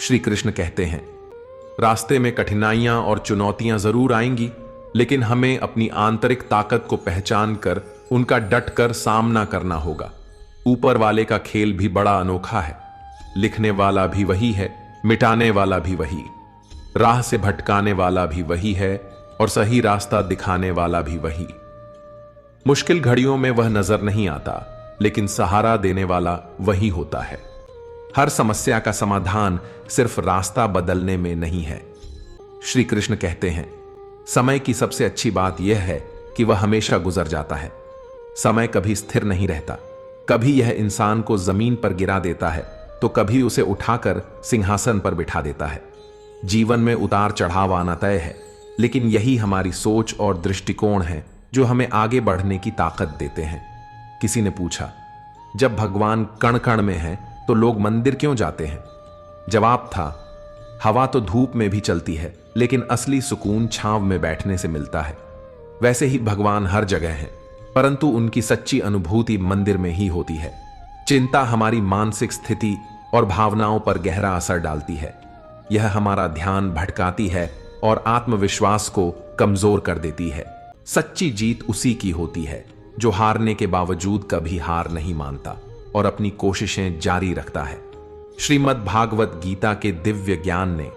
श्री कृष्ण कहते हैं, रास्ते में कठिनाइयां और चुनौतियां जरूर आएंगी, लेकिन हमें अपनी आंतरिक ताकत को पहचान कर उनका डटकर सामना करना होगा। ऊपर वाले का खेल भी बड़ा अनोखा है। लिखने वाला भी वही है, मिटाने वाला भी वही, राह से भटकाने वाला भी वही है और सही रास्ता दिखाने वाला भी वही। मुश्किल घड़ियों में वह नजर नहीं आता, लेकिन सहारा देने वाला वही होता है। हर समस्या का समाधान सिर्फ रास्ता बदलने में नहीं है। श्री कृष्ण कहते हैं, समय की सबसे अच्छी बात यह है कि वह हमेशा गुजर जाता है। समय कभी स्थिर नहीं रहता। कभी यह इंसान को जमीन पर गिरा देता है तो कभी उसे उठाकर सिंहासन पर बिठा देता है। जीवन में उतार चढ़ाव आना तय है, लेकिन यही हमारी सोच और दृष्टिकोण है जो हमें आगे बढ़ने की ताकत देते हैं। किसी ने पूछा, जब भगवान कण कण में है तो लोग मंदिर क्यों जाते हैं? जवाब था, हवा तो धूप में भी चलती है, लेकिन असली सुकून छांव में बैठने से मिलता है। वैसे ही भगवान हर जगह हैं, परंतु उनकी सच्ची अनुभूति मंदिर में ही होती है। चिंता हमारी मानसिक स्थिति और भावनाओं पर गहरा असर डालती है। यह हमारा ध्यान भटकाती है और आत्मविश्वास को कमजोर कर देती है। सच्ची जीत उसी की होती है जो हारने के बावजूद कभी हार नहीं मानता और अपनी कोशिशें जारी रखता है। श्रीमद् भागवत गीता के दिव्य ज्ञान ने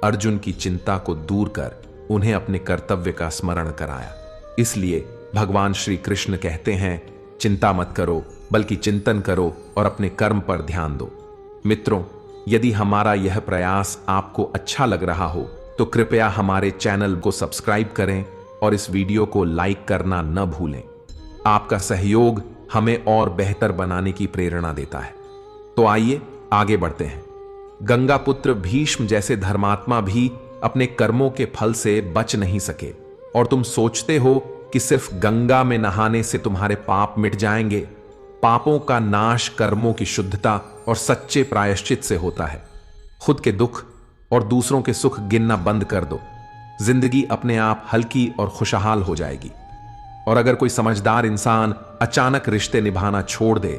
अर्जुन की चिंता को दूर कर उन्हें अपने कर्तव्य का स्मरण कराया। इसलिए भगवान श्री कृष्ण कहते हैं, चिंता मत करो, बल्कि चिंतन करो और अपने कर्म पर ध्यान दो। मित्रों, यदि हमारा यह प्रयास आपको अच्छा लग रहा हो तो कृपया हमारे चैनल को सब्सक्राइब करें और इस वीडियो को लाइक करना न भूलें। आपका सहयोग हमें और बेहतर बनाने की प्रेरणा देता है। तो आइए आगे बढ़ते हैं। गंगा पुत्र भीष्म जैसे धर्मात्मा भी अपने कर्मों के फल से बच नहीं सके, और तुम सोचते हो कि सिर्फ गंगा में नहाने से तुम्हारे पाप मिट जाएंगे। पापों का नाश कर्मों की शुद्धता और सच्चे प्रायश्चित से होता है। खुद के दुख और दूसरों के सुख गिनना बंद कर दो। जिंदगी अपने आप हल्की और खुशहाल हो जाएगी। और अगर कोई समझदार इंसान अचानक रिश्ते निभाना छोड़ दे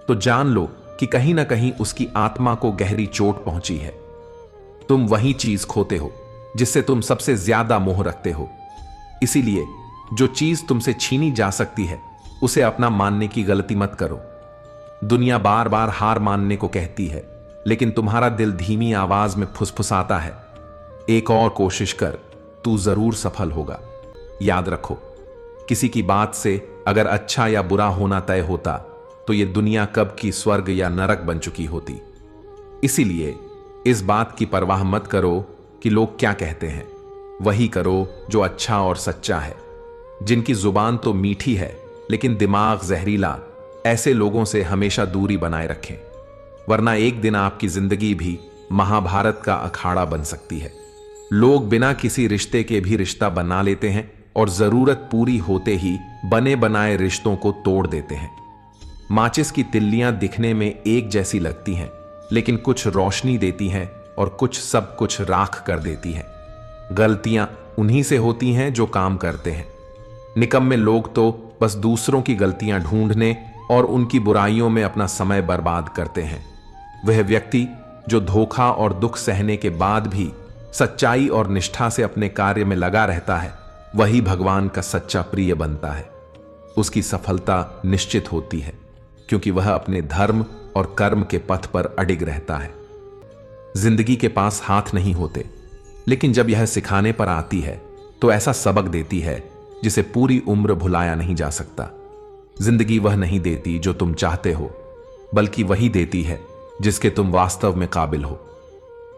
तो जान लो कि कहीं ना कहीं उसकी आत्मा को गहरी चोट पहुंची है। तुम वही चीज खोते हो जिससे तुम सबसे ज्यादा मोह रखते हो। इसीलिए जो चीज तुमसे छीनी जा सकती है उसे अपना मानने की गलती मत करो। दुनिया बार बार हार मानने को कहती है, लेकिन तुम्हारा दिल धीमी आवाज में फुसफुसाता है, एक और कोशिश कर, तू जरूर सफल होगा। याद रखो, किसी की बात से अगर अच्छा या बुरा होना तय होता तो यह दुनिया कब की स्वर्ग या नरक बन चुकी होती। इसीलिए इस बात की परवाह मत करो कि लोग क्या कहते हैं। वही करो जो अच्छा और सच्चा है। जिनकी जुबान तो मीठी है लेकिन दिमाग जहरीला, ऐसे लोगों से हमेशा दूरी बनाए रखें, वरना एक दिन आपकी जिंदगी भी महाभारत का अखाड़ा बन सकती है। लोग बिना किसी रिश्ते के भी रिश्ता बना लेते हैं और जरूरत पूरी होते ही बने बनाए रिश्तों को तोड़ देते हैं। माचिस की तिल्लियां दिखने में एक जैसी लगती हैं, लेकिन कुछ रोशनी देती हैं और कुछ सब कुछ राख कर देती हैं। गलतियां उन्हीं से होती हैं जो काम करते हैं। निकम्मे लोग तो बस दूसरों की गलतियां ढूंढने और उनकी बुराइयों में अपना समय बर्बाद करते हैं। वह व्यक्ति जो धोखा और दुख सहने के बाद भी सच्चाई और निष्ठा से अपने कार्य में लगा रहता है, वही भगवान का सच्चा प्रिय बनता है। उसकी सफलता निश्चित होती है, क्योंकि वह अपने धर्म और कर्म के पथ पर अडिग रहता है। जिंदगी के पास हाथ नहीं होते, लेकिन जब यह सिखाने पर आती है तो ऐसा सबक देती है जिसे पूरी उम्र भुलाया नहीं जा सकता। जिंदगी वह नहीं देती जो तुम चाहते हो, बल्कि वही देती है जिसके तुम वास्तव में काबिल हो।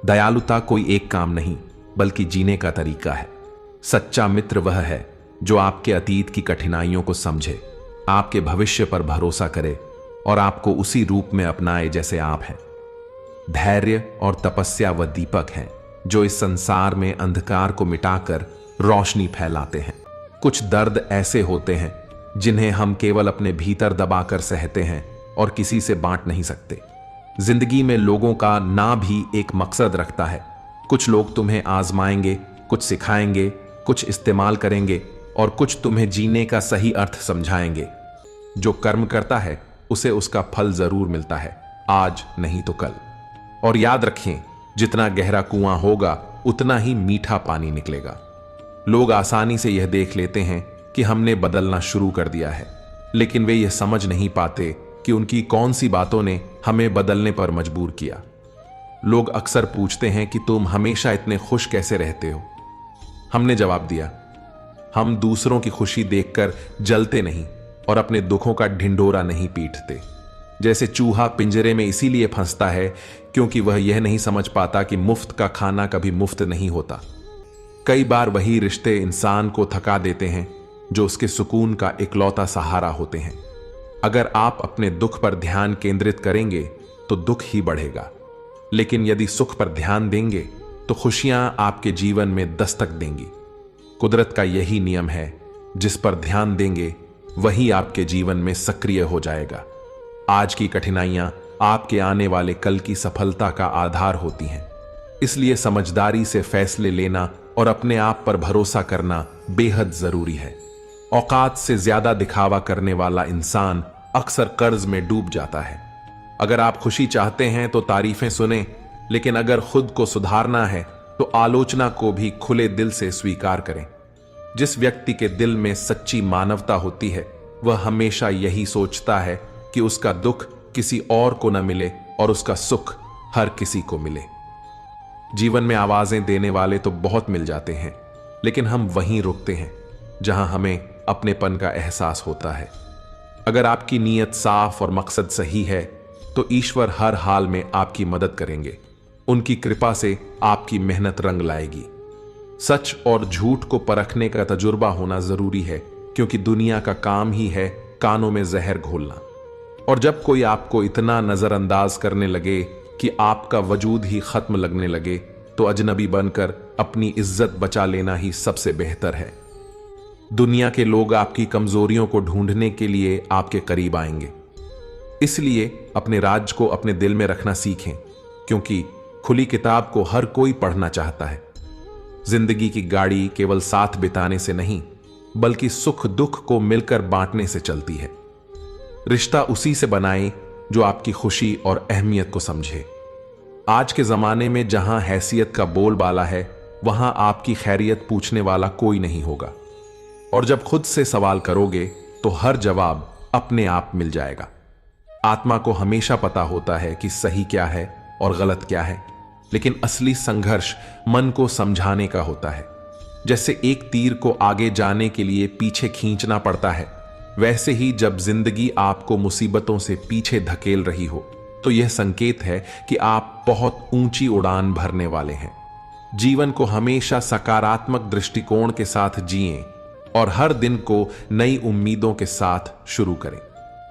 दयालुता कोई एक काम नहीं, बल्कि जीने का तरीका है। सच्चा मित्र वह है जो आपके अतीत की कठिनाइयों को समझे, आपके भविष्य पर भरोसा करे और आपको उसी रूप में अपनाए जैसे आप हैं। धैर्य और तपस्या वह दीपक हैं जो इस संसार में अंधकार को मिटाकर रोशनी फैलाते हैं। कुछ दर्द ऐसे होते हैं जिन्हें हम केवल अपने भीतर दबाकर सहते हैं और किसी से बांट नहीं सकते। जिंदगी में लोगों का ना भी एक मकसद रखता है। कुछ लोग तुम्हें आजमाएंगे, कुछ सिखाएंगे, कुछ इस्तेमाल करेंगे और कुछ तुम्हें जीने का सही अर्थ समझाएंगे। जो कर्म करता है उसे उसका फल जरूर मिलता है, आज नहीं तो कल। और याद रखें, जितना गहरा कुआं होगा उतना ही मीठा पानी निकलेगा। लोग आसानी से यह देख लेते हैं कि हमने बदलना शुरू कर दिया है, लेकिन वे यह समझ नहीं पाते कि उनकी कौन सी बातों ने हमें बदलने पर मजबूर किया। लोग अक्सर पूछते हैं कि तुम हमेशा इतने खुश कैसे रहते हो। हमने जवाब दिया, हम दूसरों की खुशी देखकर जलते नहीं और अपने दुखों का ढिंढोरा नहीं पीटते। जैसे चूहा पिंजरे में इसीलिए फंसता है क्योंकि वह यह नहीं समझ पाता कि मुफ्त का खाना कभी मुफ्त नहीं होता। कई बार वही रिश्ते इंसान को थका देते हैं जो उसके सुकून का इकलौता सहारा होते हैं। अगर आप अपने दुख पर ध्यान केंद्रित करेंगे तो दुख ही बढ़ेगा, लेकिन यदि सुख पर ध्यान देंगे तो खुशियां आपके जीवन में दस्तक देंगी। कुदरत का यही नियम है, जिस पर ध्यान देंगे वही आपके जीवन में सक्रिय हो जाएगा। आज की कठिनाइयां आपके आने वाले कल की सफलता का आधार होती हैं। इसलिए समझदारी से फैसले लेना और अपने आप पर भरोसा करना बेहद जरूरी है। औकात से ज्यादा दिखावा करने वाला इंसान अक्सर कर्ज में डूब जाता है। अगर आप खुशी चाहते हैं तो तारीफें सुने, लेकिन अगर खुद को सुधारना है तो आलोचना को भी खुले दिल से स्वीकार करें। जिस व्यक्ति के दिल में सच्ची मानवता होती है वह हमेशा यही सोचता है कि उसका दुख किसी और को न मिले और उसका सुख हर किसी को मिले। जीवन में आवाजें देने वाले तो बहुत मिल जाते हैं, लेकिन हम वहीं रुकते हैं जहां हमें अपनेपन का एहसास होता है। अगर आपकी नीयत साफ और मकसद सही है तो ईश्वर हर हाल में आपकी मदद करेंगे। उनकी कृपा से आपकी मेहनत रंग लाएगी। सच और झूठ को परखने का तजुर्बा होना जरूरी है, क्योंकि दुनिया का काम ही है कानों में जहर घोलना। और जब कोई आपको इतना नजरअंदाज करने लगे कि आपका वजूद ही खत्म लगने लगे, तो अजनबी बनकर अपनी इज्जत बचा लेना ही सबसे बेहतर है। दुनिया के लोग आपकी कमजोरियों को ढूंढने के लिए आपके करीब आएंगे। इसलिए अपने राज को अपने दिल में रखना सीखें, क्योंकि खुली किताब को हर कोई पढ़ना चाहता है। जिंदगी की गाड़ी केवल साथ बिताने से नहीं, बल्कि सुख दुख को मिलकर बांटने से चलती है। रिश्ता उसी से बनाएं जो आपकी खुशी और अहमियत को समझे। आज के जमाने में जहां हैसियत का बोलबाला है, वहां आपकी खैरियत पूछने वाला कोई नहीं होगा। और जब खुद से सवाल करोगे तो हर जवाब अपने आप मिल जाएगा। आत्मा को हमेशा पता होता है कि सही क्या है और गलत क्या है, लेकिन असली संघर्ष मन को समझाने का होता है। जैसे एक तीर को आगे जाने के लिए पीछे खींचना पड़ता है, वैसे ही जब जिंदगी आपको मुसीबतों से पीछे धकेल रही हो तो यह संकेत है कि आप बहुत ऊंची उड़ान भरने वाले हैं। जीवन को हमेशा सकारात्मक दृष्टिकोण के साथ जिएं और हर दिन को नई उम्मीदों के साथ शुरू करें।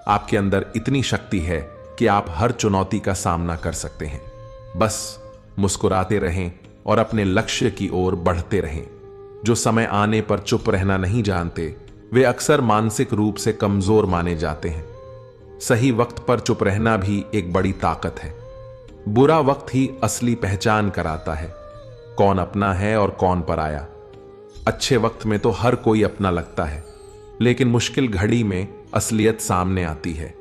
आपके अंदर इतनी शक्ति है कि आप हर चुनौती का सामना कर सकते हैं। बस मुस्कुराते रहें और अपने लक्ष्य की ओर बढ़ते रहें। जो समय आने पर चुप रहना नहीं जानते, वे अक्सर मानसिक रूप से कमजोर माने जाते हैं। सही वक्त पर चुप रहना भी एक बड़ी ताकत है। बुरा वक्त ही असली पहचान कराता है, कौन अपना है और कौन पराया। अच्छे वक्त में तो हर कोई अपना लगता है, लेकिन मुश्किल घड़ी में असलियत सामने आती है।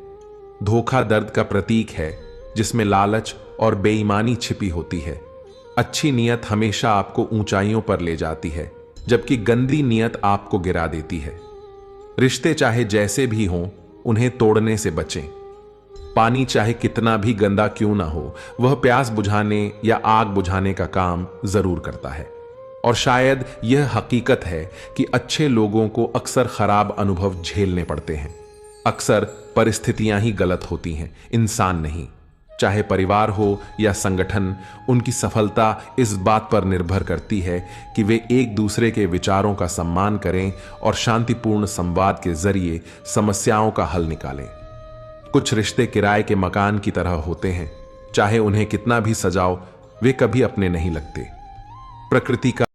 धोखा दर्द का प्रतीक है, जिसमें लालच और बेईमानी छिपी होती है। अच्छी नीयत हमेशा आपको ऊंचाइयों पर ले जाती है, जबकि गंदी नीयत आपको गिरा देती है। रिश्ते चाहे जैसे भी हों, उन्हें तोड़ने से बचें। पानी चाहे कितना भी गंदा क्यों ना हो, वह प्यास बुझाने या आग बुझाने का काम जरूर करता है। और शायद यह हकीकत है कि अच्छे लोगों को अक्सर खराब अनुभव झेलने पड़ते हैं। अक्सर परिस्थितियां ही गलत होती हैं, इंसान नहीं। चाहे परिवार हो या संगठन, उनकी सफलता इस बात पर निर्भर करती है कि वे एक दूसरे के विचारों का सम्मान करें और शांतिपूर्ण संवाद के जरिए समस्याओं का हल निकालें। कुछ रिश्ते किराए के मकान की तरह होते हैं, चाहे उन्हें कितना भी सजाओ, वे कभी अपने नहीं लगते। प्रकृति का